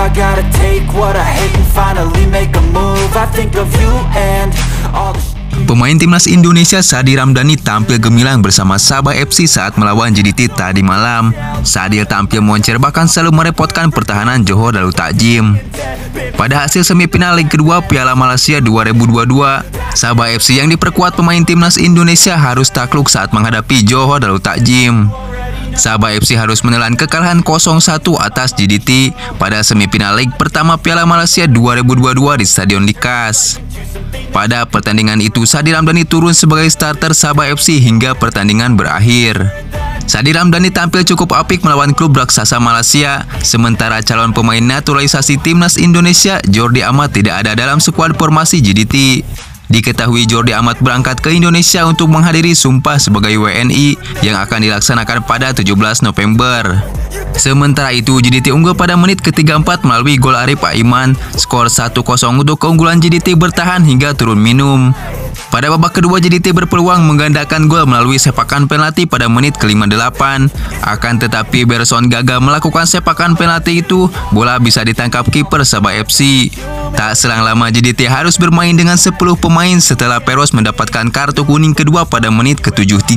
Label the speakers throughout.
Speaker 1: I gotta take what I hate and finally make a move. I think of you and all the
Speaker 2: Pemain timnas Indonesia Sadil Ramdhani tampil gemilang bersama Sabah FC saat melawan JDT tadi malam. Sadil tampil moncer bahkan selalu merepotkan pertahanan Johor Darul Takzim. Pada hasil semifinal leg kedua Piala Malaysia 2022, Sabah FC yang diperkuat pemain timnas Indonesia harus takluk saat menghadapi Johor Darul Takzim. Sabah FC harus menelan kekalahan 0-1 atas JDT pada semifinal leg pertama Piala Malaysia 2022 di Stadion Likas. Pada pertandingan itu, Sadil Ramdhani turun sebagai starter Sabah FC hingga pertandingan berakhir. Sadil Ramdhani tampil cukup apik melawan klub raksasa Malaysia, sementara calon pemain naturalisasi timnas Indonesia, Jordi Amat, tidak ada dalam skuad formasi JDT. Diketahui Jordi Amat berangkat ke Indonesia untuk menghadiri sumpah sebagai WNI yang akan dilaksanakan pada 17 November. Sementara itu, JDT unggul pada menit ke-34 melalui gol Arif Aiman. Skor 1-0 untuk keunggulan JDT bertahan hingga turun minum. Pada babak kedua, JDT berpeluang menggandakan gol melalui sepakan penalti pada menit ke-58. Akan tetapi Berson gagal melakukan sepakan penalti itu, bola bisa ditangkap kiper Sabah FC. Tak selang lama JDT harus bermain dengan 10 pemain setelah Peros mendapatkan kartu kuning kedua pada menit ke-73.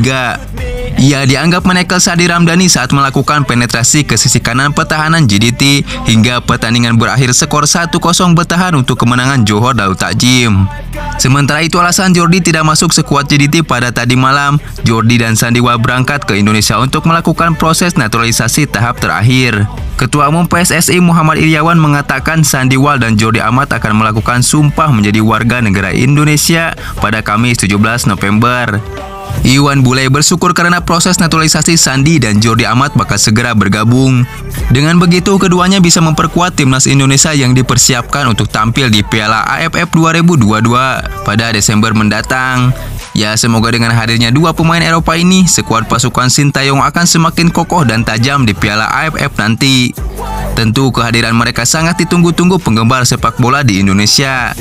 Speaker 2: Ia dianggap menekel Sadil Ramdhani saat melakukan penetrasi ke sisi kanan pertahanan JDT hingga pertandingan berakhir skor 1-0 bertahan untuk kemenangan Johor Darul Takzim. Sementara itu, alasan Jordi tidak masuk skuad JDT pada tadi malam, Jordi dan Sandiwal berangkat ke Indonesia untuk melakukan proses naturalisasi tahap terakhir. Ketua Umum PSSI Muhammad Iryawan mengatakan Sandiwal dan Jordi Amat akan melakukan sumpah menjadi warga negara Indonesia pada Kamis 17 November. Iwan Bule bersyukur karena proses naturalisasi Sandi dan Jordi Amat bakal segera bergabung. Dengan begitu, keduanya bisa memperkuat timnas Indonesia yang dipersiapkan untuk tampil di Piala AFF 2022 pada Desember mendatang. Ya, semoga dengan hadirnya dua pemain Eropa ini, skuad pasukan Sintayong akan semakin kokoh dan tajam di Piala AFF nanti. Tentu kehadiran mereka sangat ditunggu-tunggu penggemar sepak bola di Indonesia.